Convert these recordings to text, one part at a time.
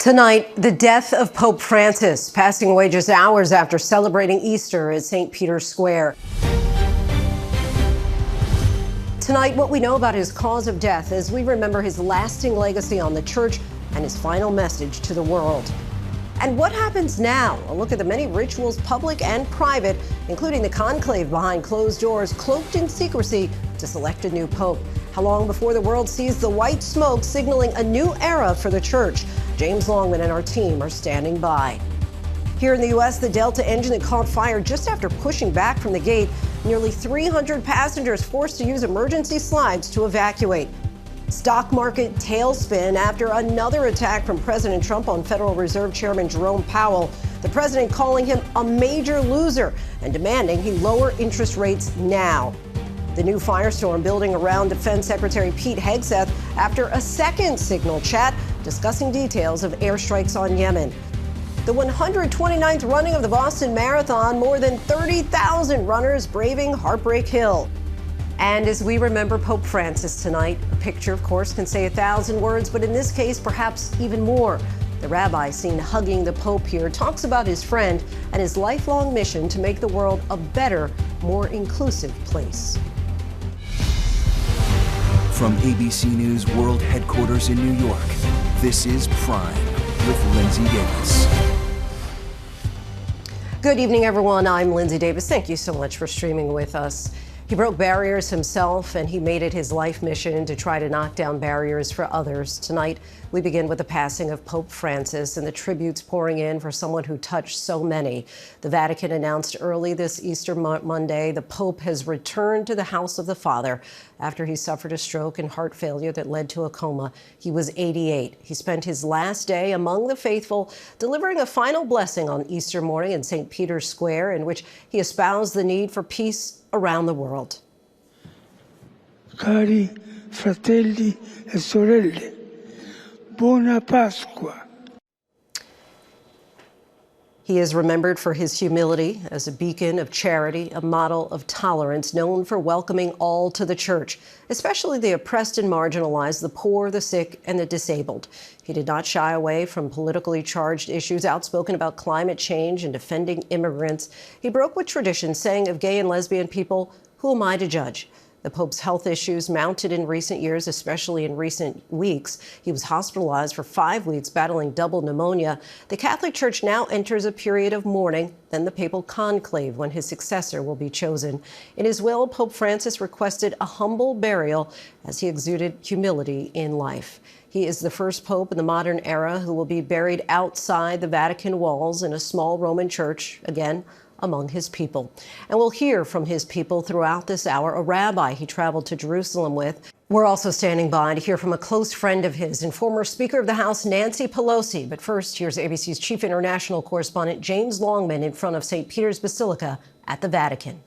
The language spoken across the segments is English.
Tonight, the death of Pope Francis, passing away just hours after celebrating Easter at St. Peter's Square. Tonight, what we know about his cause of death as we remember his lasting legacy on the church and his final message to the world. And what happens now? A look at the many rituals, public and private, including the conclave behind closed doors, cloaked in secrecy to select a new pope. How long before the world sees the white smoke signaling a new era for the church? James Longman and our team are standing by. Here in the U.S., the Delta engine that caught fire just after pushing back from the gate. Nearly 300 passengers forced to use emergency slides to evacuate. Stock market tailspin after another attack from President Trump on Federal Reserve Chairman Jerome Powell. The president calling him a major loser and demanding he lower interest rates now. The new firestorm building around Defense Secretary Pete Hegseth after a second signal chat discussing details of airstrikes on Yemen. The 129th running of the Boston Marathon, more than 30,000 runners braving Heartbreak Hill. And as we remember Pope Francis tonight, a picture, of course, can say 1,000 words, but in this case, perhaps even more. The rabbi seen hugging the Pope here talks about his friend and his lifelong mission to make the world a better, more inclusive place. From ABC News World Headquarters in New York, this is Prime with Linsey Davis. Good evening, everyone. I'm Linsey Davis. Thank you so much for streaming with us. He broke barriers himself, and he made it his life mission to try to knock down barriers for others. Tonight, we begin with the passing of Pope Francis and the tributes pouring in for someone who touched so many. The Vatican announced early this Easter Monday the Pope has returned to the house of the Father after he suffered a stroke and heart failure that led to a coma. He was 88. He spent his last day among the faithful, delivering a final blessing on Easter morning in St. Peter's Square, in which he espoused the need for peace around the world. Cari fratelli e sorelle, buona Pasqua. He is remembered for his humility as a beacon of charity, a model of tolerance, known for welcoming all to the church, especially the oppressed and marginalized, the poor, the sick, and the disabled. He did not shy away from politically charged issues, outspoken about climate change and defending immigrants. He broke with tradition, saying of gay and lesbian people, "Who am I to judge?" The Pope's health issues mounted in recent years, especially in recent weeks. He was hospitalized for 5 weeks, battling double pneumonia. The Catholic Church now enters a period of mourning, then the papal conclave, when his successor will be chosen. In his will, Pope Francis requested a humble burial as he exuded humility in life. He is the first pope in the modern era who will be buried outside the Vatican walls in a small Roman church, again, among his people. And we'll hear from his people throughout this hour, a rabbi he traveled to Jerusalem with. We're also standing by to hear from a close friend of his and former Speaker of the House, Nancy Pelosi. But first, here's ABC's chief international correspondent, James Longman, in front of St. Peter's Basilica at the Vatican.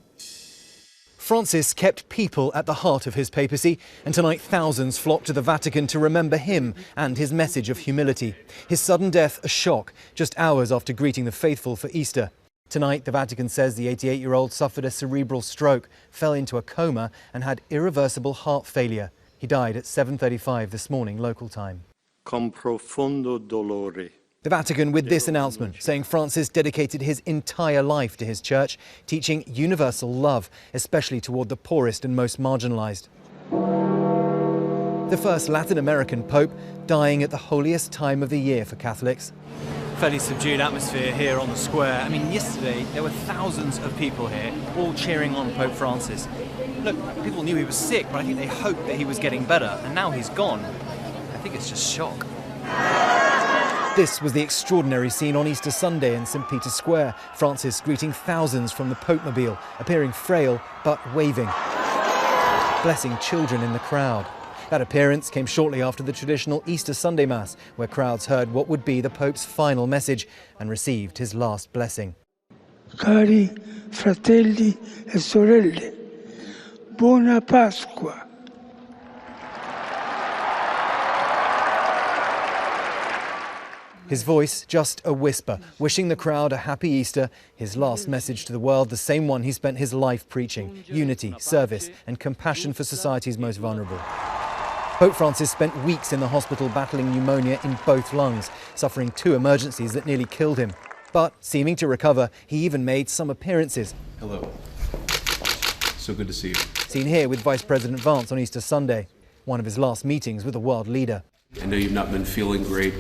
Francis kept people at the heart of his papacy, and tonight thousands flocked to the Vatican to remember him and his message of humility. His sudden death a shock, just hours after greeting the faithful for Easter. Tonight, the Vatican says the 88-year-old suffered a cerebral stroke, fell into a coma and had irreversible heart failure. He died at 7:35 this morning, local time. Con profondo dolore. The Vatican with this announcement, saying Francis dedicated his entire life to his church, teaching universal love, especially toward the poorest and most marginalized. The first Latin American pope dying at the holiest time of the year for Catholics. Fairly subdued atmosphere here on the square. I mean, yesterday there were thousands of people here, all cheering on Pope Francis. Look, people knew he was sick, but I think they hoped that he was getting better, and now he's gone. I think it's just shock. This was the extraordinary scene on Easter Sunday in St. Peter's Square. Francis greeting thousands from the Pope-mobile, appearing frail but waving, blessing children in the crowd. That appearance came shortly after the traditional Easter Sunday Mass, where crowds heard what would be the Pope's final message and received his last blessing. Cari fratelli e sorelle, buona Pasqua. His voice just a whisper, wishing the crowd a happy Easter, his last message to the world, the same one he spent his life preaching: unity, service and compassion for society's most vulnerable. Pope Francis spent weeks in the hospital battling pneumonia in both lungs, suffering 2 emergencies that nearly killed him. But seeming to recover, he even made some appearances. Hello. So good to see you. Seen here with Vice President Vance on Easter Sunday, one of his last meetings with a world leader. I know you've not been feeling great,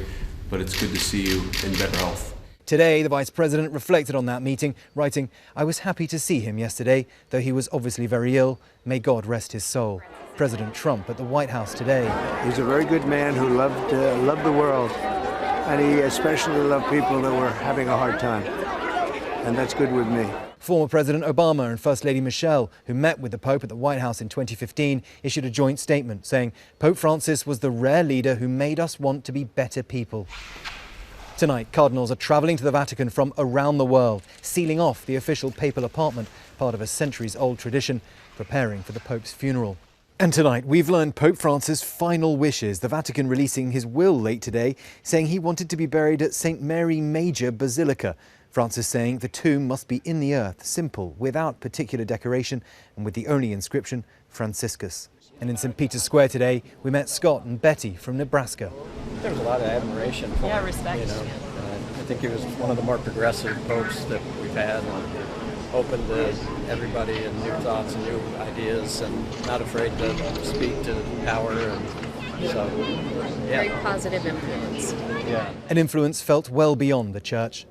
but it's good to see you in better health. Today, the Vice President reflected on that meeting, writing, "I was happy to see him yesterday, though he was obviously very ill. May God rest his soul." President Trump at the White House today. He's a very good man who loved the world, and he especially loved people that were having a hard time, and that's good with me. Former President Obama and First Lady Michelle, who met with the Pope at the White House in 2015, issued a joint statement saying Pope Francis was the rare leader who made us want to be better people. Tonight, cardinals are travelling to the Vatican from around the world, sealing off the official papal apartment, part of a centuries-old tradition, preparing for the Pope's funeral. And tonight, we've learned Pope Francis' final wishes, the Vatican releasing his will late today, saying he wanted to be buried at St. Mary Major Basilica. Francis saying the tomb must be in the earth, simple, without particular decoration, and with the only inscription, Franciscus. And in St. Peter's Square today, we met Scott and Betty from Nebraska. There was a lot of admiration for him. Respect. You know, I think he was one of the more progressive popes that we've had, and open to everybody and new thoughts and new ideas, and not afraid to speak to power. And so, yeah. Very positive influence. Yeah. An influence felt well beyond the church.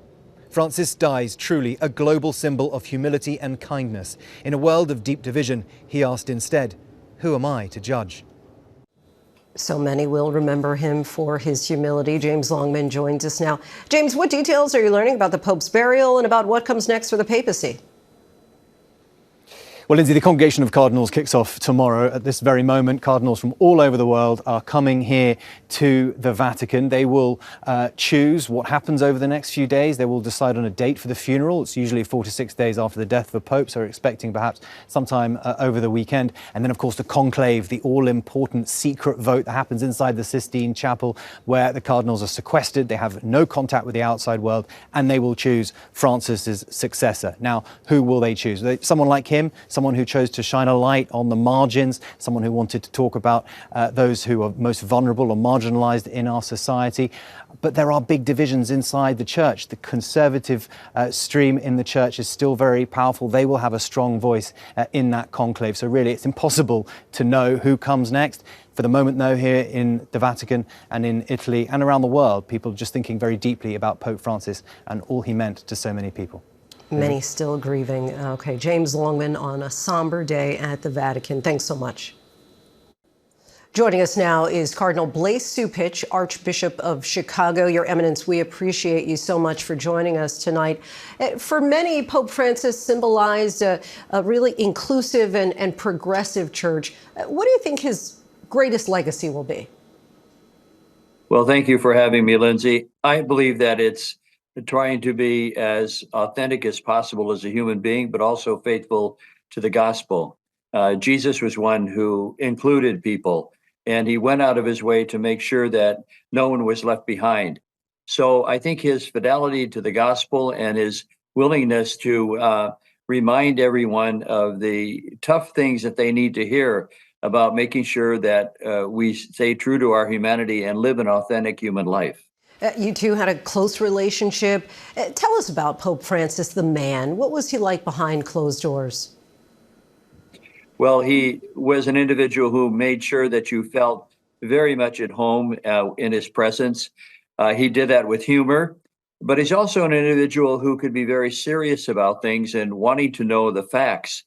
Francis dies truly a global symbol of humility and kindness. In a world of deep division, he asked instead, "Who am I to judge?" So many will remember him for his humility. James Longman joins us now. James, what details are you learning about the Pope's burial and about what comes next for the papacy? Well, Lindsay, the Congregation of Cardinals kicks off tomorrow. At this very moment, cardinals from all over the world are coming here to the Vatican. They will choose what happens over the next few days. They will decide on a date for the funeral. It's usually 4 to 6 days after the death of a pope, so we're expecting perhaps sometime over the weekend. And then, of course, the conclave, the all-important secret vote that happens inside the Sistine Chapel, where the cardinals are sequestered. They have no contact with the outside world, and they will choose Francis's successor. Now, who will they choose? Someone like him? Someone who chose to shine a light on the margins, someone who wanted to talk about those who are most vulnerable or marginalized in our society. But there are big divisions inside the church. The conservative stream in the church is still very powerful. They will have a strong voice in that conclave. So really, it's impossible to know who comes next. For the moment, though, here in the Vatican and in Italy and around the world, people are just thinking very deeply about Pope Francis and all he meant to so many people. Many still grieving. Okay, James Longman on a somber day at the Vatican. Thanks so much. Joining us now is Cardinal Blaise Cupich, Archbishop of Chicago. Your Eminence, we appreciate you so much for joining us tonight. For many, Pope Francis symbolized a really inclusive and progressive church. What do you think his greatest legacy will be? Well, thank you for having me, Lindsay. I believe that it's trying to be as authentic as possible as a human being, but also faithful to the gospel. Jesus was one who included people, and he went out of his way to make sure that no one was left behind. So I think his fidelity to the gospel and his willingness to remind everyone of the tough things that they need to hear about making sure that we stay true to our humanity and live an authentic human life. You two had a close relationship. Tell us about Pope Francis, the man. What was he like behind closed doors? Well, he was an individual who made sure that you felt very much at home in his presence. He did that with humor, but he's also an individual who could be very serious about things and wanting to know the facts.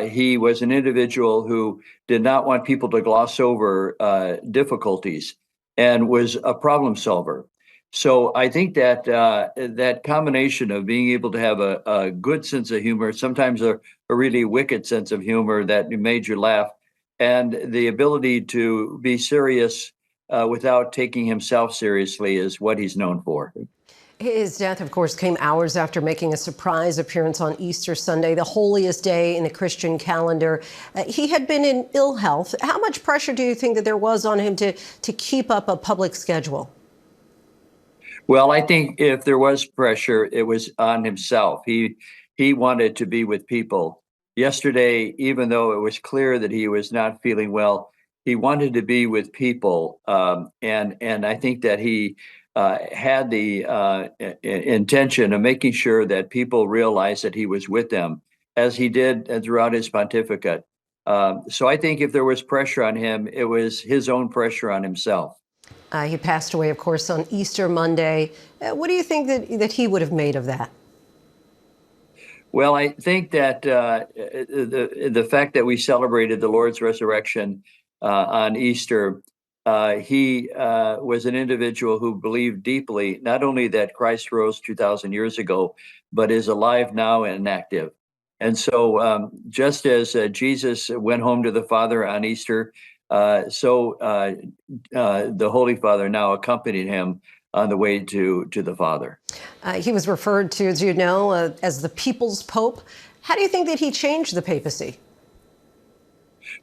He was an individual who did not want people to gloss over difficulties and was a problem solver. So I think that that combination of being able to have a good sense of humor, sometimes a really wicked sense of humor that made you laugh, and the ability to be serious without taking himself seriously is what he's known for. His death, of course, came hours after making a surprise appearance on Easter Sunday, the holiest day in the Christian calendar. He had been in ill health. How much pressure do you think that there was on him to keep up a public schedule? Well, I think if there was pressure, it was on himself. He wanted to be with people. Yesterday, even though it was clear that he was not feeling well, He wanted to be with people, and I think that he had the intention of making sure that people realized that he was with them, as he did throughout his pontificate. So I think if there was pressure on him, it was his own pressure on himself. He passed away, of course, on Easter Monday. What do you think that he would have made of that? Well, I think that the fact that we celebrated the Lord's resurrection on Easter, he was an individual who believed deeply, not only that Christ rose 2,000 years ago, but is alive now and active. And so just as Jesus went home to the Father on Easter, so the Holy Father now accompanied him on the way to the Father. He was referred to, as you know, as the People's Pope. How do you think that he changed the papacy?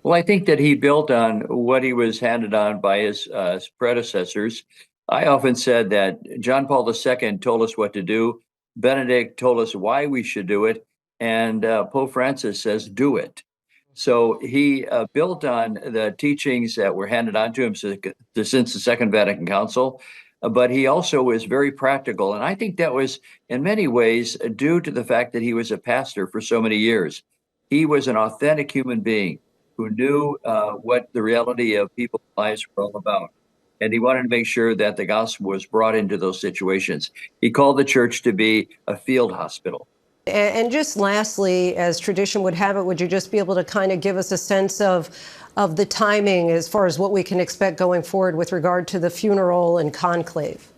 Well, I think that he built on what he was handed on by his predecessors. I often said that John Paul II told us what to do, Benedict told us why we should do it, and Pope Francis says, do it. So he built on the teachings that were handed on to him since the Second Vatican Council, but he also was very practical. And I think that was in many ways due to the fact that he was a pastor for so many years. He was an authentic human being who knew what the reality of people's lives were all about. And he wanted to make sure that the gospel was brought into those situations. He called the church to be a field hospital. And just lastly, as tradition would have it, would you just be able to kind of give us a sense of the timing as far as what we can expect going forward with regard to the funeral and conclave?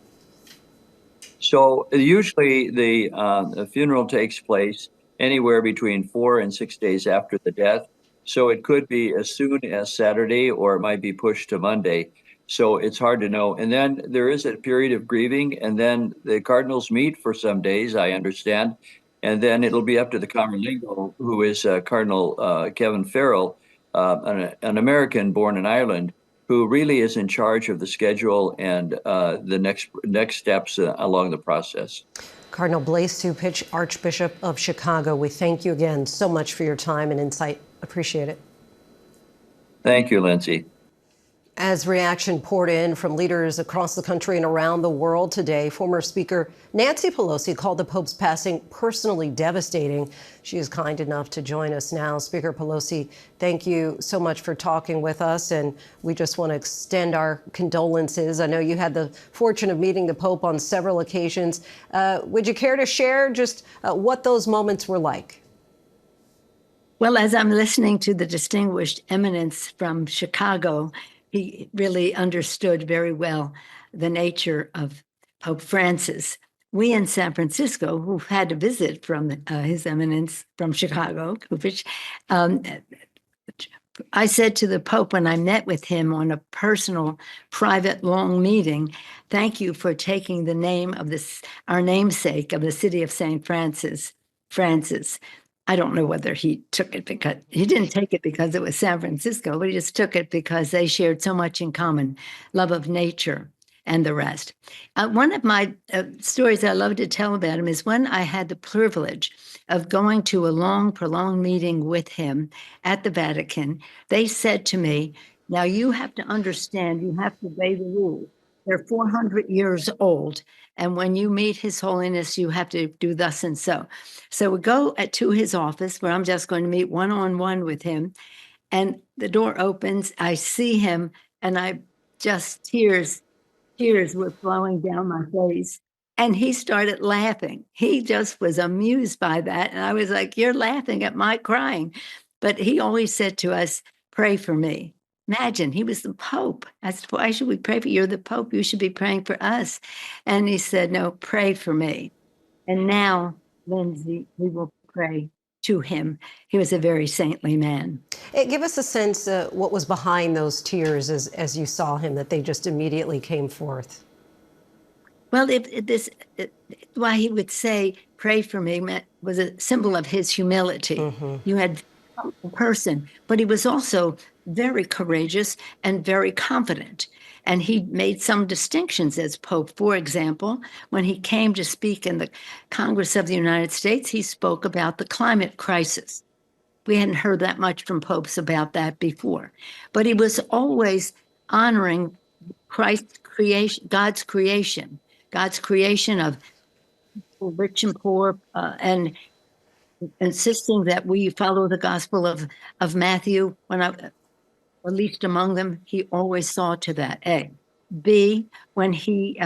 So usually the funeral takes place anywhere between 4 and 6 days after the death. So it could be as soon as Saturday, or it might be pushed to Monday. So it's hard to know. And then there is a period of grieving, and then the cardinals meet for some days, I understand. And then it'll be up to the Camerlengo, who is Cardinal Kevin Farrell, an American born in Ireland, who really is in charge of the schedule and the next steps along the process. Cardinal Cupich, Archbishop of Chicago, we thank you again so much for your time and insight. Appreciate it. Thank you, Lindsay. As reaction poured in from leaders across the country and around the world today, former Speaker Nancy Pelosi called the Pope's passing personally devastating. She is kind enough to join us now. Speaker Pelosi, thank you so much for talking with us, and we just want to extend our condolences. I know you had the fortune of meeting the Pope on several occasions. Would you care to share just what those moments were like? Well, as I'm listening to the distinguished eminence from Chicago, he really understood very well the nature of Pope Francis. We in San Francisco, who've had to visit from His Eminence from Chicago, Cupich, I said to the Pope when I met with him on a personal, private, long meeting, thank you for taking the name of our namesake of the city of St. Francis. I don't know whether he took it because he didn't take it because it was San Francisco, but he just took it because they shared so much in common, love of nature and the rest. One of my stories I love to tell about him is when I had the privilege of going to a long, prolonged meeting with him at the Vatican. They said to me, now you have to understand, you have to obey the rules. They're 400 years old. And when you meet His Holiness, you have to do thus and so. So we go to his office where I'm just going to meet one-on-one with him. And the door opens, I see him, and I just tears were flowing down my face. And he started laughing. He just was amused by that. And I was like, you're laughing at my crying. But he always said to us, pray for me. Imagine, he was the Pope. I said, why should we pray for you? You're the Pope. You should be praying for us. And he said, no, pray for me. And now, Lindsay, we will pray to him. He was a very saintly man. Give us a sense what was behind those tears as you saw him, that they just immediately came forth. Well, why he would say, pray for me, was a symbol of his humility. Mm-hmm. You had a person, but he was also very courageous and very confident. And he made some distinctions as Pope. For example, when he came to speak in the Congress of the United States, he spoke about the climate crisis. We hadn't heard that much from popes about that before. But he was always honoring Christ's creation, God's creation of rich and poor, and insisting that we follow the gospel of Matthew. Or least among them, he always saw to that, A. B, when he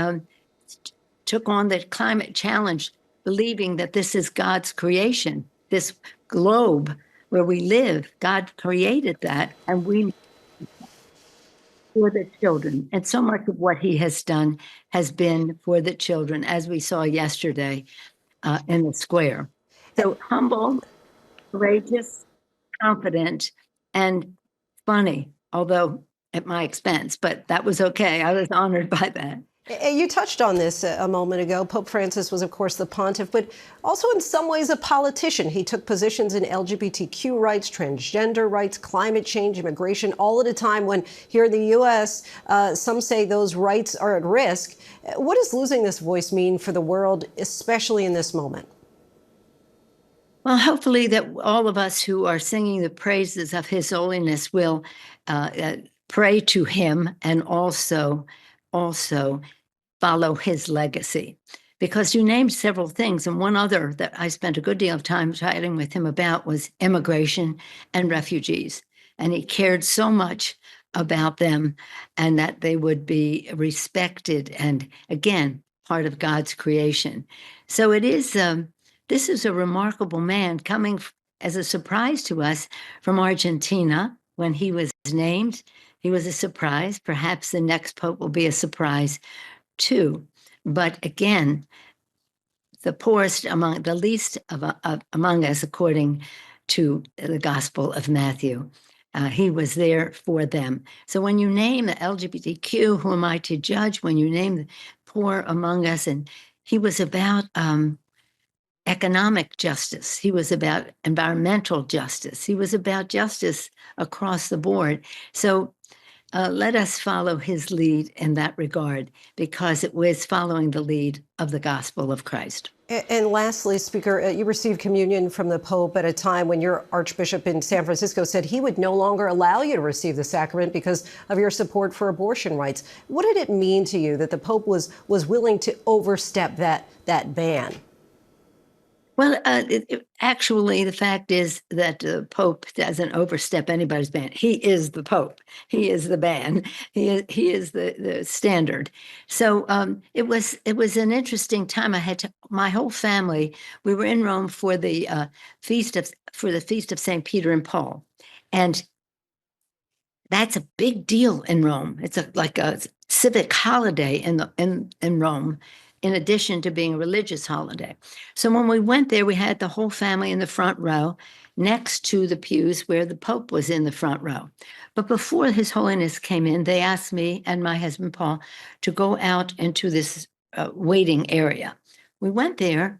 took on the climate challenge, believing that this is God's creation, this globe where we live, God created that, and we for the children. And so much of what he has done has been for the children, as we saw yesterday in the square. So humble, courageous, confident, and funny, although at my expense, but that was okay. I was honored by that. You touched on this a moment ago. Pope Francis was, of course, the pontiff, but also in some ways a politician. He took positions in LGBTQ rights, transgender rights, climate change, immigration, all at a time when here in the U.S., some say those rights are at risk. What does losing this voice mean for the world, especially in this moment? Well, hopefully that all of us who are singing the praises of His Holiness will pray to him and also follow his legacy. Because you named several things, and one other that I spent a good deal of time chatting with him about was immigration and refugees. And he cared so much about them and that they would be respected and, again, part of God's creation. So it is, this is a remarkable man coming as a surprise to us from Argentina when he was named. He was a surprise. Perhaps the next pope will be a surprise too. But again, the poorest among, the least among us, according to the Gospel of Matthew. He was there for them. So when you name the LGBTQ, who am I to judge? When you name the poor among us, and he was about economic justice. He was about environmental justice. He was about justice across the board. So let us follow his lead in that regard, because it was following the lead of the gospel of Christ. And lastly, Speaker, you received communion from the Pope at a time when your Archbishop in San Francisco said he would no longer allow you to receive the sacrament because of your support for abortion rights. What did it mean to you that the Pope was willing to overstep that ban? Well, actually, the fact is that the Pope doesn't overstep anybody's ban. He is the Pope. He is the ban. He is the standard. So it was an interesting time. I had my whole family. We were in Rome for the feast of St. Peter and Paul, and that's a big deal in Rome. It's like a civic holiday in Rome, in addition to being a religious holiday. So when we went there, we had the whole family in the front row next to the pews where the Pope was in the front row. But before His Holiness came in, they asked me and my husband, Paul, to go out into this waiting area. We went there,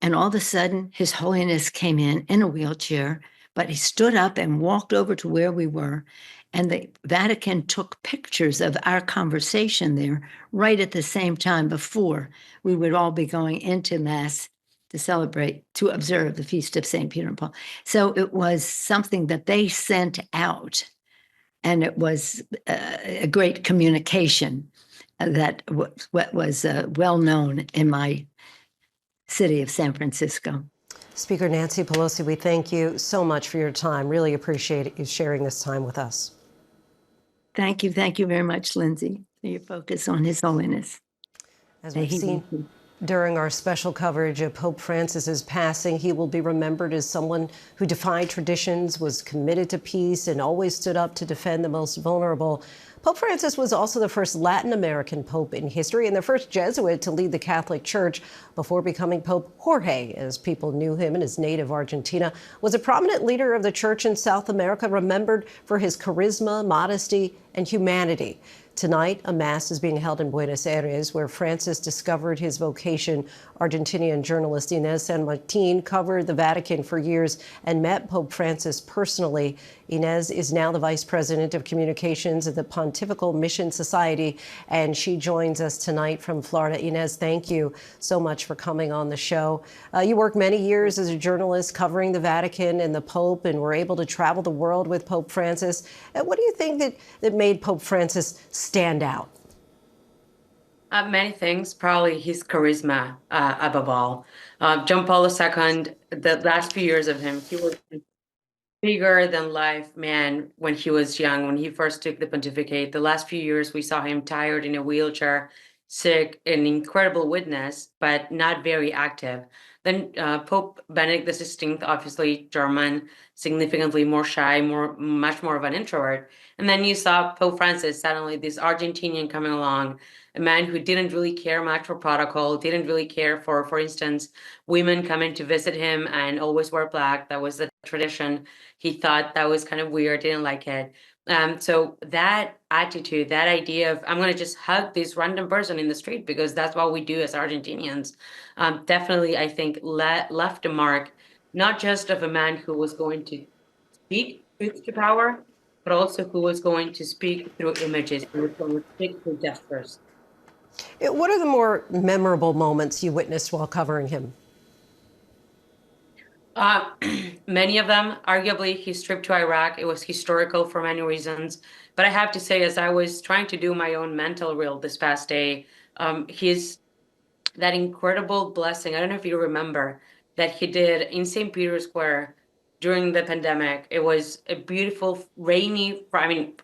and all of a sudden, His Holiness came in a wheelchair, but he stood up and walked over to where we were. And the Vatican took pictures of our conversation there right at the same time before we would all be going into Mass to observe the Feast of St. Peter and Paul. So it was something that they sent out, and it was a great communication that was well known in my city of San Francisco. Speaker Nancy Pelosi, we thank you so much for your time. Really appreciate you sharing this time with us. Thank you. Thank you very much, Linsey, for your focus on His Holiness. As we've seen during our special coverage of Pope Francis's passing, he will be remembered as someone who defied traditions, was committed to peace, and always stood up to defend the most vulnerable. Pope Francis was also the first Latin American pope in history and the first Jesuit to lead the Catholic Church before becoming Pope. Jorge, as people knew him in his native Argentina, was a prominent leader of the church in South America, remembered for his charisma, modesty, and humanity. Tonight, a mass is being held in Buenos Aires, where Francis discovered his vocation. Argentinian journalist Inés San Martin covered the Vatican for years and met Pope Francis personally. Inés is now the vice president of communications at the Pontifical Pontifical Mission Society, and she joins us tonight from Florida. Inez, thank you so much for coming on the show. You worked many years as a journalist covering the Vatican and the Pope, and were able to travel the world with Pope Francis. What do you think that made Pope Francis stand out? Many things, probably his charisma above all. John Paul II, the last few years of him, he was a bigger than life man when he was young, when he first took the pontificate. The last few years, we saw him tired in a wheelchair, sick, an incredible witness, but not very active. Then Pope Benedict XVI, obviously German, significantly more shy, much more of an introvert. And then you saw Pope Francis, suddenly this Argentinian coming along, a man who didn't really care much for protocol, didn't really care for instance, women coming to visit him and always wear black. That was the tradition. He thought that was kind of weird, didn't like it. So that attitude, that idea of I'm going to just hug this random person in the street because that's what we do as Argentinians, definitely, I think, left a mark, not just of a man who was going to speak truth to power, but also who was going to speak through images, who was going to speak through gestures. What are the more memorable moments you witnessed while covering him? Many of them. Arguably, his trip to Iraq, it was historical for many reasons. But I have to say, as I was trying to do my own mental reel this past day, that incredible blessing, I don't know if you remember, that he did in St. Peter's Square during the pandemic. It was a beautiful, rainy,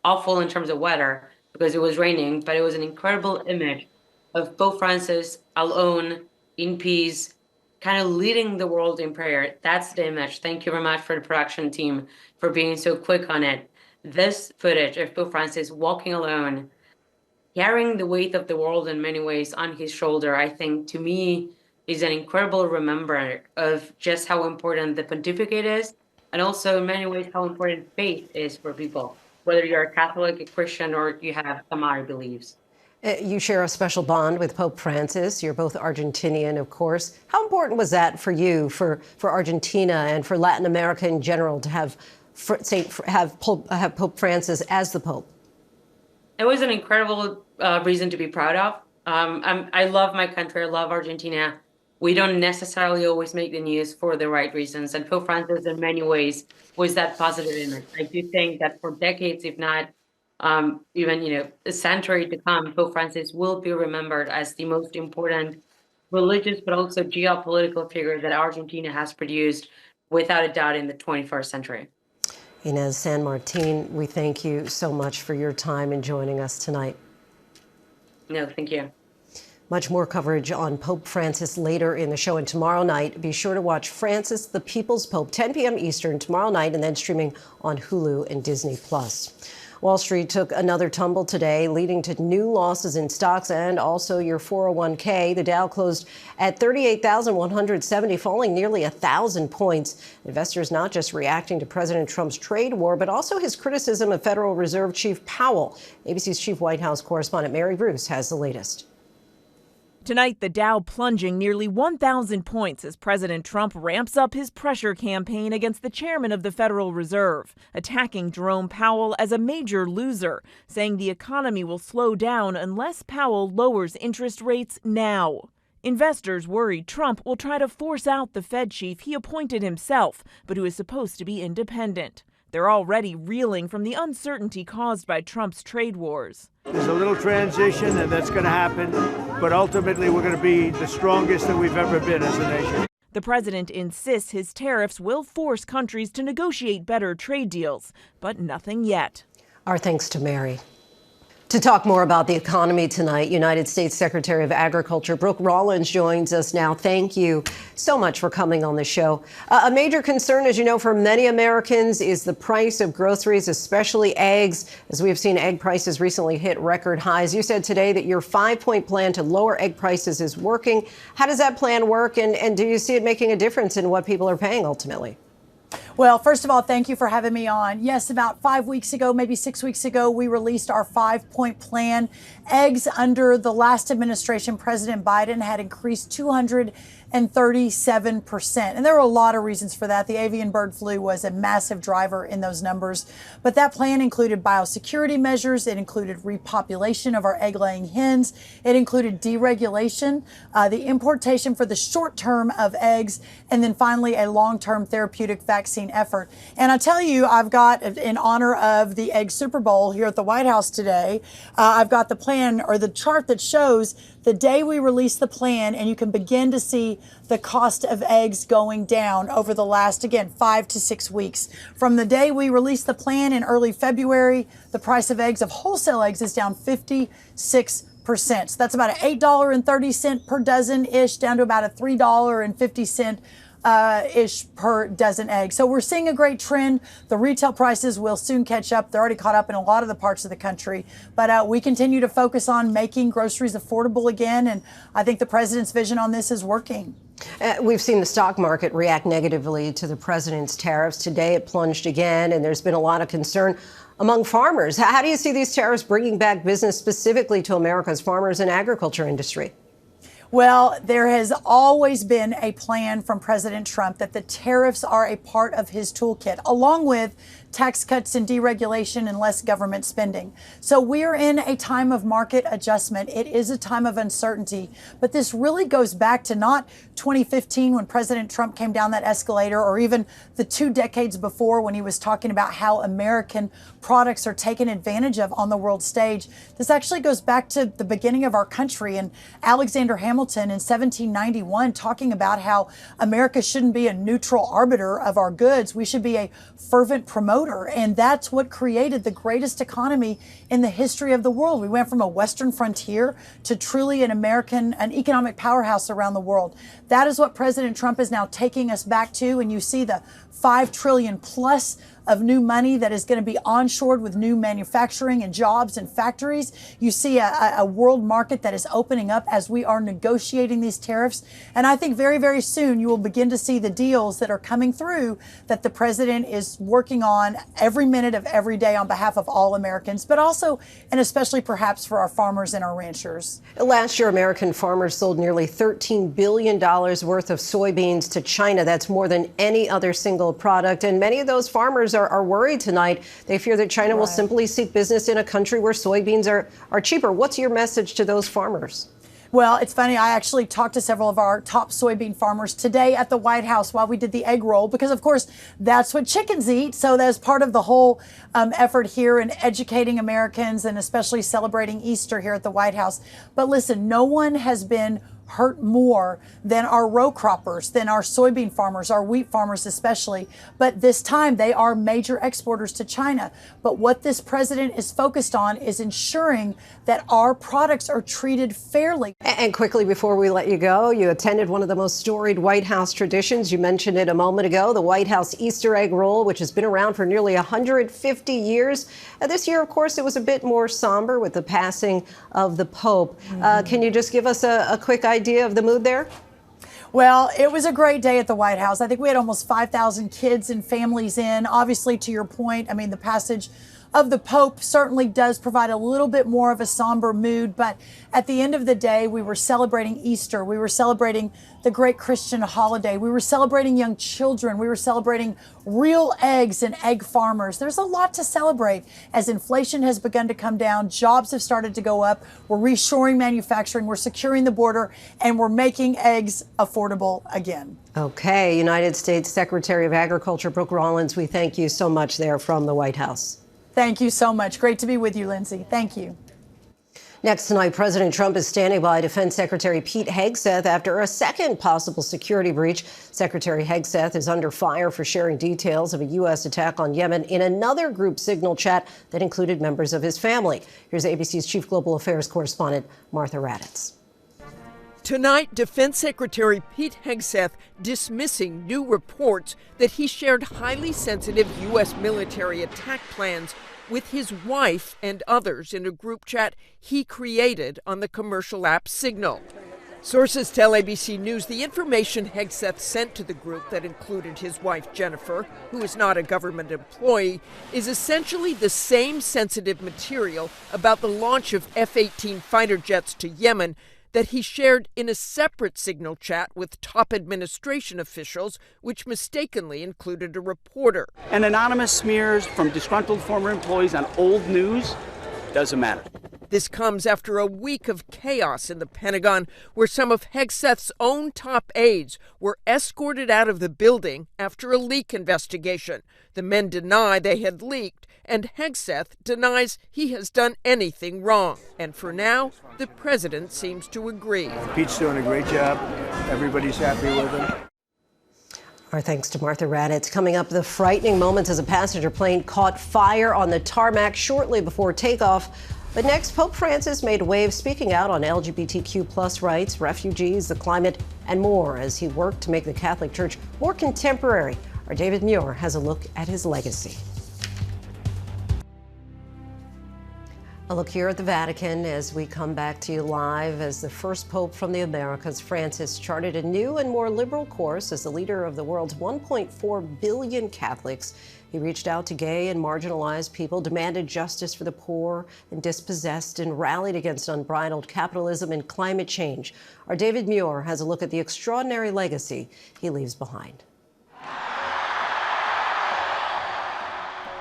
awful in terms of weather because it was raining, but it was an incredible image of Pope Francis alone, in peace, kind of leading the world in prayer. That's the image. Thank you very much for the production team for being so quick on it. This footage of Pope Francis walking alone, carrying the weight of the world in many ways on his shoulder, I think to me is an incredible reminder of just how important the pontificate is, and also in many ways how important faith is for people, whether you're a Catholic, a Christian, or you have some other beliefs. You share a special bond with Pope Francis. You're both Argentinian, of course. How important was that for you, for Argentina and for Latin America in general, to have Pope Francis as the Pope? It was an incredible reason to be proud of. I love my country. I love Argentina. We don't necessarily always make the news for the right reasons. And Pope Francis, in many ways, was that positive image. I do think that for decades, if not even a century to come, Pope Francis will be remembered as the most important religious but also geopolitical figure that Argentina has produced, without a doubt, in the 21st century. Inez San Martin, we thank you so much for your time and joining us tonight. No, thank you. Much more coverage on Pope Francis later in the show. And tomorrow night, be sure to watch Francis the People's Pope, 10 p.m. Eastern tomorrow night, and then streaming on Hulu and Disney+. Wall Street took another tumble today, leading to new losses in stocks and also your 401k. The Dow closed at 38,170, falling nearly 1,000 points. Investors not just reacting to President Trump's trade war, but also his criticism of Federal Reserve Chief Powell. ABC's chief White House correspondent Mary Bruce has the latest. Tonight, the Dow plunging nearly 1,000 points as President Trump ramps up his pressure campaign against the chairman of the Federal Reserve, attacking Jerome Powell as a major loser, saying the economy will slow down unless Powell lowers interest rates now. Investors worry Trump will try to force out the Fed chief he appointed himself, but who is supposed to be independent. They're already reeling from the uncertainty caused by Trump's trade wars. There's a little transition, and that's going to happen, but ultimately we're going to be the strongest that we've ever been as a nation. The president insists his tariffs will force countries to negotiate better trade deals, but nothing yet. Our thanks to Mary. To talk more about the economy tonight, United States Secretary of Agriculture Brooke Rollins joins us now. Thank you so much for coming on the show. A major concern, as you know, for many Americans is the price of groceries, especially eggs. As we have seen, egg prices recently hit record highs. You said today that your 5-point plan to lower egg prices is working. How does that plan work, and do you see it making a difference in what people are paying ultimately? Well, first of all, thank you for having me on. Yes, about 5 weeks ago, maybe 6 weeks ago, we released our 5-point plan. Eggs under the last administration, President Biden, had increased 237%. And there were a lot of reasons for that. The avian bird flu was a massive driver in those numbers. But that plan included biosecurity measures. It included repopulation of our egg-laying hens. It included deregulation, the importation for the short term of eggs, and then finally a long-term therapeutic vaccine effort. And I tell you, I've got, in honor of the Egg Super Bowl here at the White House today, I've got the plan or the chart that shows the day we release the plan, and you can begin to see the cost of eggs going down over the last, again, 5 to 6 weeks. From the day we released the plan in early February, the price of eggs, of wholesale eggs, is down 56%. So that's about $8.30 per dozen-ish, down to about a $3.50 ish per dozen eggs. So we're seeing a great trend. The retail prices will soon catch up. They're already caught up in a lot of the parts of the country. But we continue to focus on making groceries affordable again. And I think the president's vision on this is working. We've seen the stock market react negatively to the president's tariffs. Today it plunged again, and there's been a lot of concern among farmers. How do you see these tariffs bringing back business specifically to America's farmers and agriculture industry? Well, there has always been a plan from President Trump that the tariffs are a part of his toolkit, along with tax cuts and deregulation and less government spending. So we're in a time of market adjustment. It is a time of uncertainty. But this really goes back to not 2015 when President Trump came down that escalator, or even the 2 decades before when he was talking about how American products are taken advantage of on the world stage. This actually goes back to the beginning of our country and Alexander Hamilton in 1791 talking about how America shouldn't be a neutral arbiter of our goods. We should be a fervent promoter. And that's what created the greatest economy in the history of the world. We went from a Western frontier to truly an economic powerhouse around the world. That is what President Trump is now taking us back to. And you see the $5 trillion plus of new money that is going to be onshored with new manufacturing and jobs and factories. You see a world market that is opening up as we are negotiating these tariffs. And I think very, very soon you will begin to see the deals that are coming through that the president is working on every minute of every day on behalf of all Americans, but also and especially perhaps for our farmers and our ranchers. Last year, American farmers sold nearly $13 billion worth of soybeans to China. That's more than any other single product. And many of those farmers are worried tonight. They fear that China will simply seek business in a country where soybeans are cheaper. What's your message to those farmers? Well, it's funny. I actually talked to several of our top soybean farmers today at the White House while we did the egg roll, because, of course, that's what chickens eat. So that's part of the whole effort here in educating Americans and especially celebrating Easter here at the White House. But listen, no one has been hurt more than our row croppers, than our soybean farmers, our wheat farmers especially. But this time they are major exporters to China. But what this president is focused on is ensuring that our products are treated fairly. And quickly before we let you go, you attended one of the most storied White House traditions. You mentioned it a moment ago, the White House Easter egg roll, which has been around for nearly 150 years. This year, of course, it was a bit more somber with the passing of the Pope. Can you just give us a quick idea of the mood there? Well, it was a great day at the White House. I think we had almost 5,000 kids and families in. Obviously, to your point, I mean, the passage of the Pope certainly does provide a little bit more of a somber mood. But at the end of the day, we were celebrating Easter. We were celebrating the great Christian holiday. We were celebrating young children. We were celebrating real eggs and egg farmers. There's a lot to celebrate as inflation has begun to come down. Jobs have started to go up. We're reshoring manufacturing. We're securing the border, and we're making eggs affordable again. Okay. United States Secretary of Agriculture Brooke Rollins, we thank you so much there from the White House. Thank you so much. Great to be with you, Lindsay. Thank you. Next tonight, President Trump is standing by Defense Secretary Pete Hegseth after a second possible security breach. Secretary Hegseth is under fire for sharing details of a U.S. attack on Yemen in another group signal chat that included members of his family. Here's ABC's Chief Global Affairs correspondent, Martha Raddatz. Tonight, Defense Secretary Pete Hegseth dismissing new reports that he shared highly sensitive U.S. military attack plans with his wife and others in a group chat he created on the commercial app Signal. Sources tell ABC News the information Hegseth sent to the group that included his wife Jennifer, who is not a government employee, is essentially the same sensitive material about the launch of F-18 fighter jets to Yemen that he shared in a separate Signal chat with top administration officials, which mistakenly included a reporter. And anonymous smears from disgruntled former employees on old news doesn't matter. This comes after a week of chaos in the Pentagon, where some of Hegseth's own top aides were escorted out of the building after a leak investigation. The men deny they had leaked, and Hegseth denies he has done anything wrong. And for now, the president seems to agree. Pete's doing a great job. Everybody's happy with him. Our thanks to Martha Raddatz. Coming up, the frightening moments as a passenger plane caught fire on the tarmac shortly before takeoff. But next, Pope Francis made waves speaking out on LGBTQ+ rights, refugees, the climate, and more as he worked to make the Catholic Church more contemporary. Our David Muir has a look at his legacy. A look here at the Vatican as we come back to you live as the first Pope from the Americas, Francis, charted a new and more liberal course as the leader of the world's 1.4 billion Catholics. He reached out to gay and marginalized people, demanded justice for the poor and dispossessed, and rallied against unbridled capitalism and climate change. Our David Muir has a look at the extraordinary legacy he leaves behind.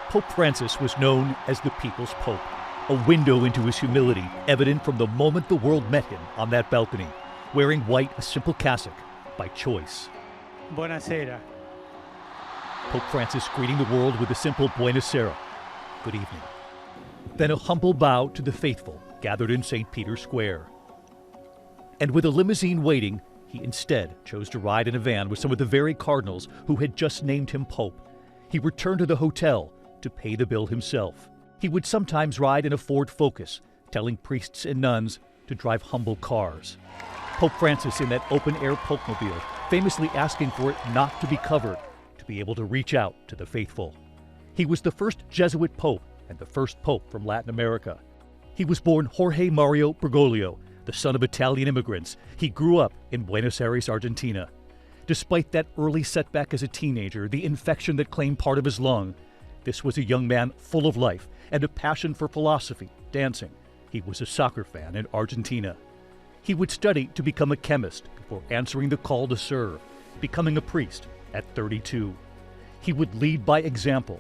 Pope Francis was known as the People's Pope, a window into his humility evident from the moment the world met him on that balcony, wearing white, a simple cassock, by choice. Buonasera. Pope Francis greeting the world with a simple Buonasera, good evening. Then a humble bow to the faithful gathered in St. Peter's Square. And with a limousine waiting, he instead chose to ride in a van with some of the very cardinals who had just named him Pope. He returned to the hotel to pay the bill himself. He would sometimes ride in a Ford Focus, telling priests and nuns to drive humble cars. Pope Francis in that open-air Popemobile, famously asking for it not to be covered, to be able to reach out to the faithful. He was the first Jesuit Pope and the first Pope from Latin America. He was born Jorge Mario Bergoglio, the son of Italian immigrants. He grew up in Buenos Aires, Argentina. Despite that early setback as a teenager, the infection that claimed part of his lung, this was a young man full of life and a passion for philosophy, dancing. He was a soccer fan in Argentina. He would study to become a chemist before answering the call to serve, becoming a priest at 32. He would lead by example.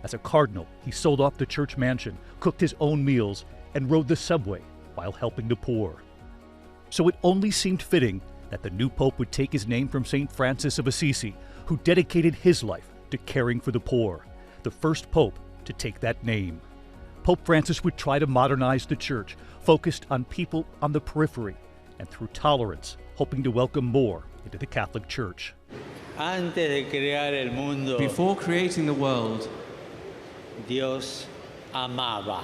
As a cardinal, he sold off the church mansion, cooked his own meals, and rode the subway while helping the poor. So it only seemed fitting that the new pope would take his name from St. Francis of Assisi, who dedicated his life to caring for the poor, the first pope to take that name. Pope Francis would try to modernize the church, focused on people on the periphery, and through tolerance, hoping to welcome more into the Catholic Church. Before creating the world, Dios amaba.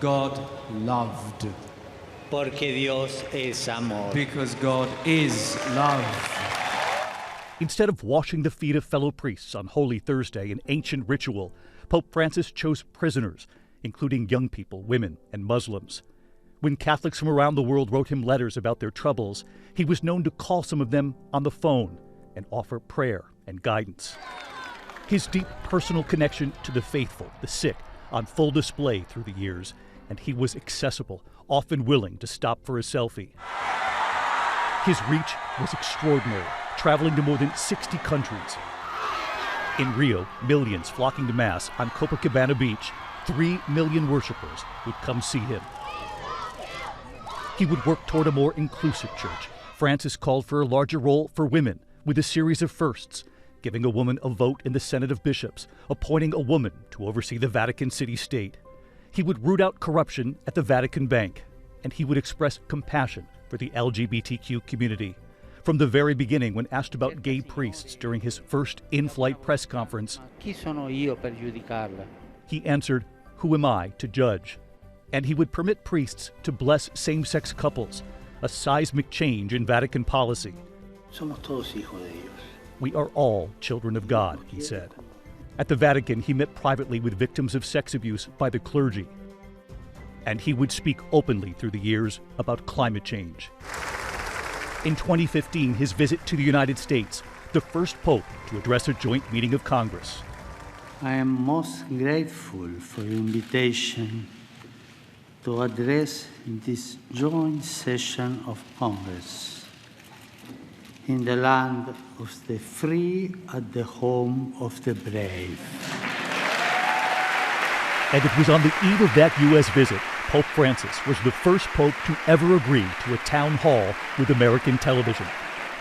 God loved. Porque Dios es amor. Because God is love. Instead of washing the feet of fellow priests on Holy Thursday, an ancient ritual, Pope Francis chose prisoners, including young people, women, and Muslims. When Catholics from around the world wrote him letters about their troubles, he was known to call some of them on the phone and offer prayer and guidance. His deep personal connection to the faithful, the sick, on full display through the years, and he was accessible, often willing to stop for a selfie. His reach was extraordinary, traveling to more than 60 countries. In Rio, millions flocking to Mass on Copacabana Beach, 3 million worshipers would come see him. He would work toward a more inclusive church. Francis called for a larger role for women with a series of firsts, giving a woman a vote in the Senate of Bishops, appointing a woman to oversee the Vatican city-state. He would root out corruption at the Vatican Bank, and he would express compassion for the LGBTQ community. From the very beginning, when asked about gay priests during his first in-flight press conference, Chi sono io per giudicarla? he answered, "Who am I to judge?" And he would permit priests to bless same-sex couples, a seismic change in Vatican policy. Somos todos hijos de Dios. We are all children of God, he said. At the Vatican, he met privately with victims of sex abuse by the clergy. And he would speak openly through the years about climate change. In 2015, his visit to the United States, the first pope to address a joint meeting of Congress. I am most grateful for the invitation to address this joint session of Congress in the land of the free at the home of the brave. And it was on the eve of that U.S. visit, Pope Francis was the first pope to ever agree to a town hall with American television.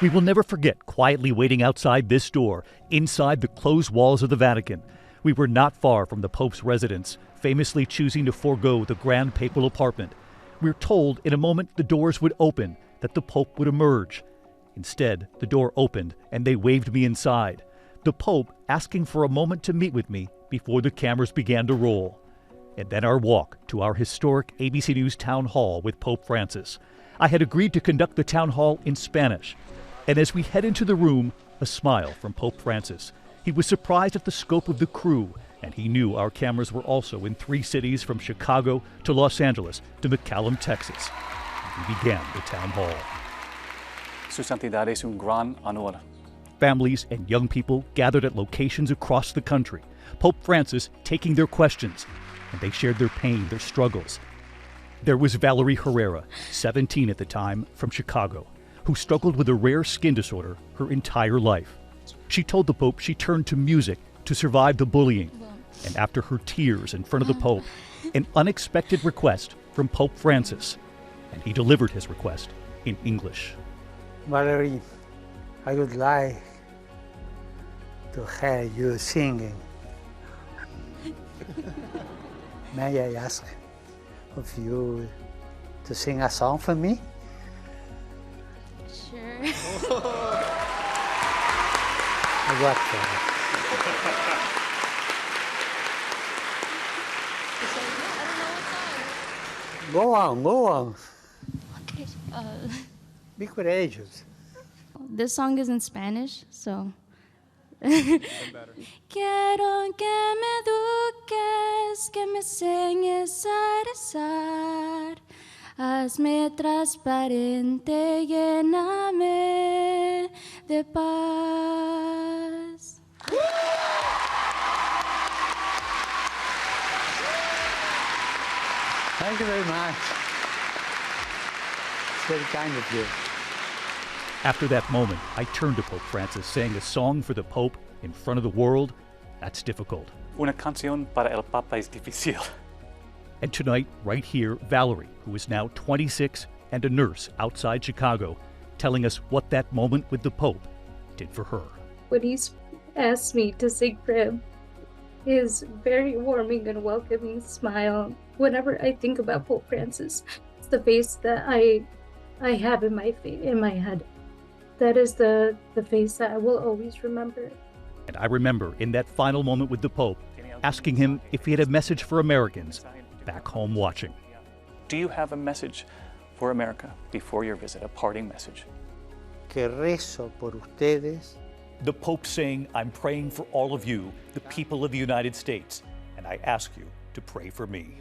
We will never forget quietly waiting outside this door, inside the closed walls of the Vatican. We were not far from the Pope's residence, famously choosing to forego the grand papal apartment. We were told in a moment the doors would open, that the Pope would emerge. Instead, the door opened and they waved me inside. The Pope asking for a moment to meet with me before the cameras began to roll. And then our walk to our historic ABC News town hall with Pope Francis. I had agreed to conduct the town hall in Spanish. And as we head into the room, a smile from Pope Francis. He was surprised at the scope of the crew, and he knew our cameras were also in 3 cities from Chicago to Los Angeles to McAllen, Texas. We began the town hall. Su Santidad es un gran honor. Families and young people gathered at locations across the country, Pope Francis taking their questions, and they shared their pain, their struggles. There was Valerie Herrera, 17 at the time, from Chicago, who struggled with a rare skin disorder her entire life. She told the Pope she turned to music to survive the bullying. And after her tears in front of the Pope, an unexpected request from Pope Francis. And he delivered his request in English. Valerie, I would like to hear you singing. May I ask of you to sing a song for me? Sure. What? Go on. Okay. Be courageous. This song is in Spanish, so. Quiero que me eduques, que me enseñes a rezar. Hazme transparente, lléname de paz. Thank you very much. It's very kind of you. After that moment, I turned to Pope Francis, saying a song for the Pope in front of the world, that's difficult. Una canción para el Papa es difícil. And tonight, right here, Valerie, who is now 26 and a nurse outside Chicago, telling us what that moment with the Pope did for her. When he's asked me to sing for him, his very warming and welcoming smile, whenever I think about Pope Francis, it's the face that I have in my head. That is the face that I will always remember. And I remember in that final moment with the Pope, asking him if he had a message for Americans back home watching. Do you have a message for America before your visit, a parting message? Que rezo por ustedes. The Pope saying, I'm praying for all of you, the people of the United States, and I ask you to pray for me.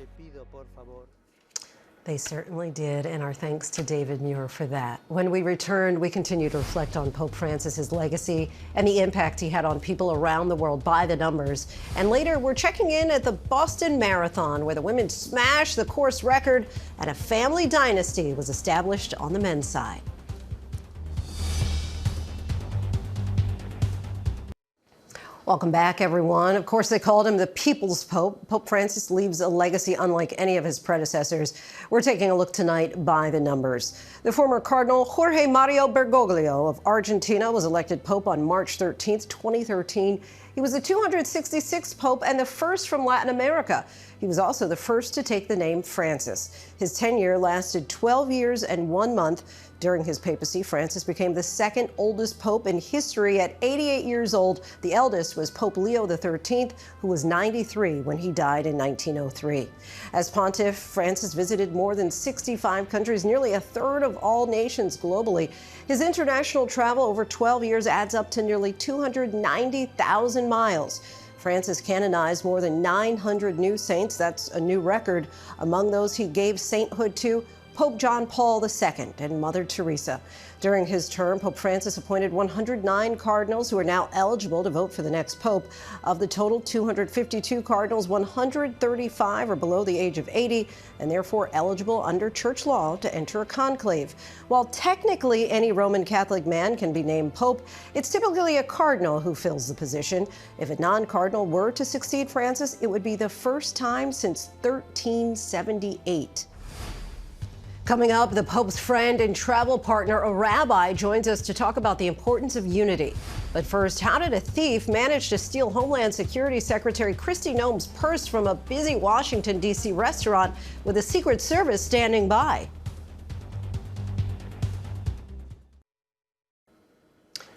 They certainly did, and our thanks to David Muir for that. When we return, we continue to reflect on Pope Francis's legacy and the impact he had on people around the world by the numbers. And later, we're checking in at the Boston Marathon, where the women smashed the course record and a family dynasty was established on the men's side. Welcome back, everyone. Of course, they called him the People's Pope. Pope Francis leaves a legacy unlike any of his predecessors. We're taking a look tonight by the numbers. The former Cardinal Jorge Mario Bergoglio of Argentina was elected Pope on March 13, 2013. He was the 266th Pope and the first from Latin America. He was also the first to take the name Francis. His tenure lasted 12 years and 1 month. During his papacy, Francis became the second oldest pope in history at 88 years old. The eldest was Pope Leo XIII, who was 93 when he died in 1903. As pontiff, Francis visited more than 65 countries, nearly a third of all nations globally. His international travel over 12 years adds up to nearly 290,000 miles. Francis canonized more than 900 new saints. That's a new record. Among those he gave sainthood to, Pope John Paul II and Mother Teresa. During his term, Pope Francis appointed 109 cardinals who are now eligible to vote for the next pope. Of the total 252 cardinals, 135 are below the age of 80 and therefore eligible under church law to enter a conclave. While technically any Roman Catholic man can be named pope, it's typically a cardinal who fills the position. If a non-cardinal were to succeed Francis, it would be the first time since 1378. Coming up, the Pope's friend and travel partner, a rabbi, joins us to talk about the importance of unity. But first, how did a thief manage to steal Homeland Security Secretary Kristi Noem's purse from a busy Washington, D.C. restaurant with a Secret Service standing by?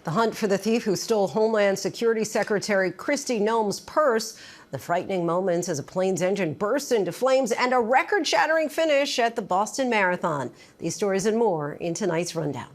The hunt for the thief who stole Homeland Security Secretary Kristi Noem's purse, the frightening moments as a plane's engine bursts into flames, and a record-shattering finish at the Boston Marathon. These stories and more in tonight's Rundown.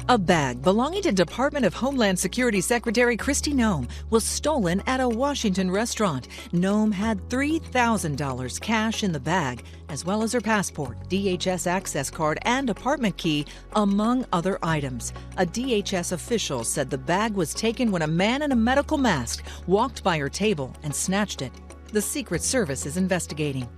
A bag belonging to Department of Homeland Security Secretary Kristi Noem was stolen at a Washington restaurant. Noem had $3,000 cash in the bag, as well as her passport, DHS access card, and apartment key, among other items. A DHS official said the bag was taken when a man in a medical mask walked by her table and snatched it. The Secret Service is investigating.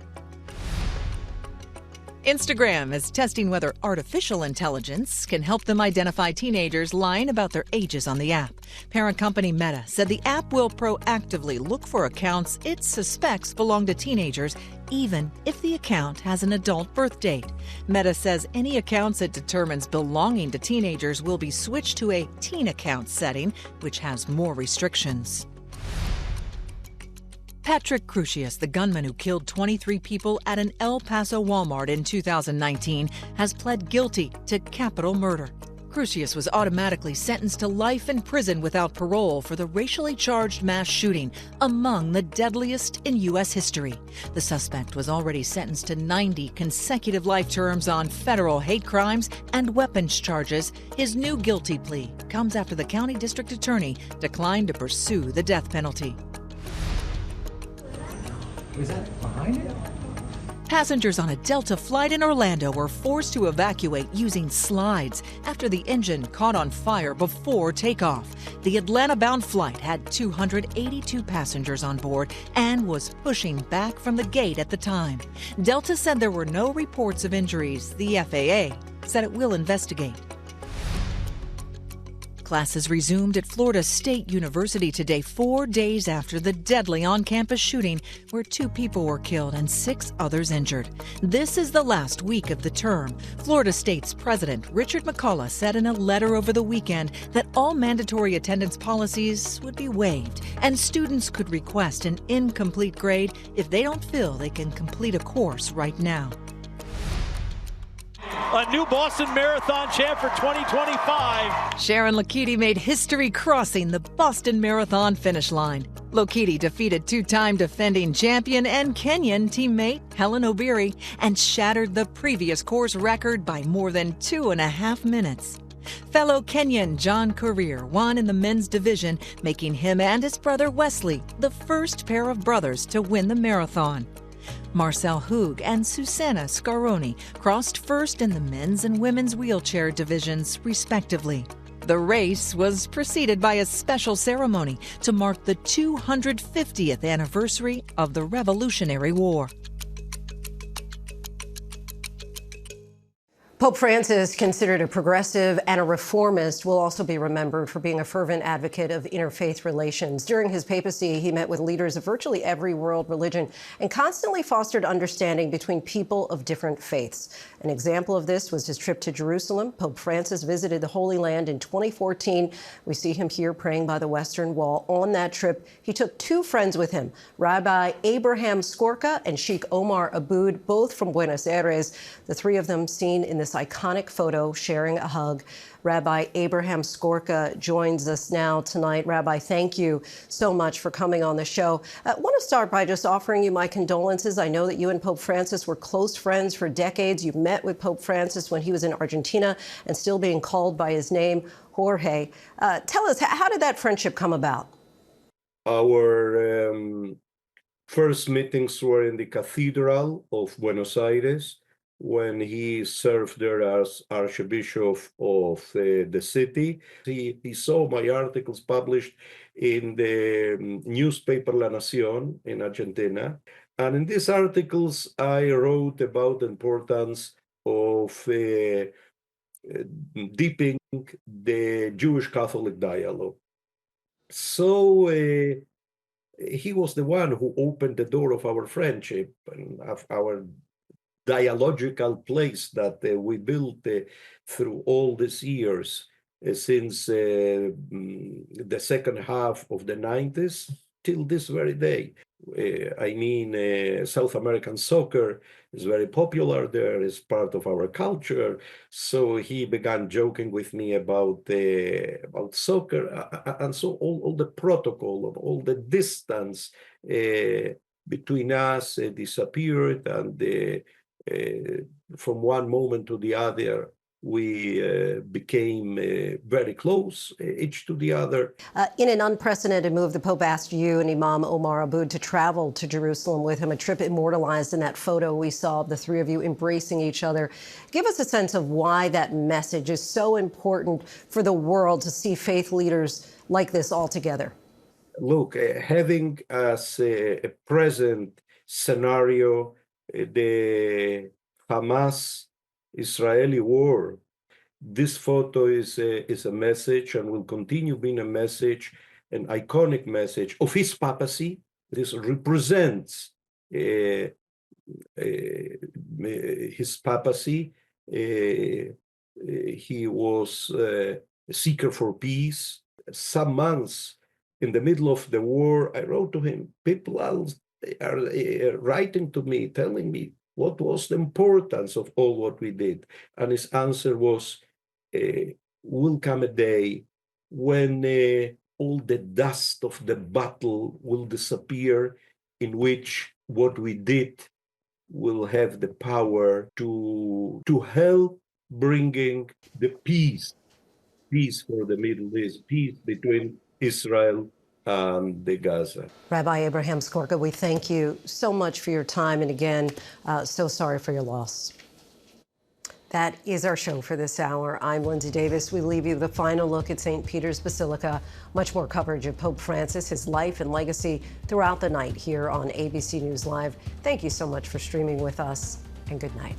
Instagram is testing whether artificial intelligence can help them identify teenagers lying about their ages on the app. Parent company Meta said the app will proactively look for accounts it suspects belong to teenagers, even if the account has an adult birth date. Meta says any accounts it determines belonging to teenagers will be switched to a teen account setting, which has more restrictions. Patrick Crusius, the gunman who killed 23 people at an El Paso Walmart in 2019, has pled guilty to capital murder. Crusius was automatically sentenced to life in prison without parole for the racially charged mass shooting, among the deadliest in U.S. history. The suspect was already sentenced to 90 consecutive life terms on federal hate crimes and weapons charges. His new guilty plea comes after the county district attorney declined to pursue the death penalty. Is that behind it? Passengers on a Delta flight in Orlando were forced to evacuate using slides after the engine caught on fire before takeoff. The Atlanta-bound flight had 282 passengers on board and was pushing back from the gate at the time. Delta said there were no reports of injuries. The FAA said it will investigate. Classes resumed at Florida State University today, 4 days after the deadly on-campus shooting where 2 people were killed and 6 others injured. This is the last week of the term. Florida State's President Richard McCullough said in a letter over the weekend that all mandatory attendance policies would be waived and students could request an incomplete grade if they don't feel they can complete a course right now. A new Boston Marathon champ for 2025. Sharon Lokedi made history crossing the Boston Marathon finish line. Lokedi defeated 2-time defending champion and Kenyan teammate Helen Obiri and shattered the previous course record by more than 2.5 minutes. Fellow Kenyan John Korir won in the men's division, making him and his brother Wesley the first pair of brothers to win the marathon. Marcel Hoog and Susanna Scaroni crossed first in the men's and women's wheelchair divisions, respectively. The race was preceded by a special ceremony to mark the 250th anniversary of the Revolutionary War. Pope Francis, considered a progressive and a reformist, will also be remembered for being a fervent advocate of interfaith relations. During his papacy, he met with leaders of virtually every world religion and constantly fostered understanding between people of different faiths. An example of this was his trip to Jerusalem. Pope Francis visited the Holy Land in 2014. We see him here praying by the Western Wall. On that trip, he took 2 friends with him, Rabbi Abraham Skorka and Sheikh Omar Aboud, both from Buenos Aires. The 3 of them seen in this iconic photo sharing a hug. Rabbi Abraham Skorka joins us now tonight. Rabbi, thank you so much for coming on the show. I want to start by just offering you my condolences. I know that you and Pope Francis were close friends for decades. You met with Pope Francis when he was in Argentina and still being called by his name, Jorge. Tell us, how did that friendship come about? Our First meetings were in the Cathedral of Buenos Aires, when he served there as Archbishop of the city. He saw my articles published in the newspaper La Nación in Argentina. And in these articles, I wrote about the importance of deepening the Jewish-Catholic dialogue. So he was the one who opened the door of our friendship and of our dialogical place that we built through all these years since the second half of the 90s till this very day. South American soccer is very popular there, is part of our culture. So he began joking with me about soccer, and so all the protocol of all the distance between us disappeared, and from one moment to the other, we became very close, each to the other. In an unprecedented move, the Pope asked you and Imam Omar Aboud to travel to Jerusalem with him, a trip immortalized in that photo we saw of the three of you embracing each other. Give us a sense of why that message is so important for the world to see faith leaders like this all together. Look, having as a present scenario the Hamas-Israeli war, this photo is a message and will continue being a message, an iconic message of his papacy. This represents his papacy. He was a seeker for peace. Some months in the middle of the war, I wrote to him. People are writing to me, telling me what was the importance of all what we did. And his answer was, will come a day when all the dust of the battle will disappear, in which what we did will have the power to help bringing the peace for the Middle East, peace between Israel and the Gaza. Rabbi Abraham Skorka, we thank you so much for your time, and again, so sorry for your loss. That is our show for this hour. I'm Linsey Davis. We leave you with a final look at St. Peter's Basilica. Much more coverage of Pope Francis, his life and legacy throughout the night here on ABC News Live. Thank you so much for streaming with us, and good night.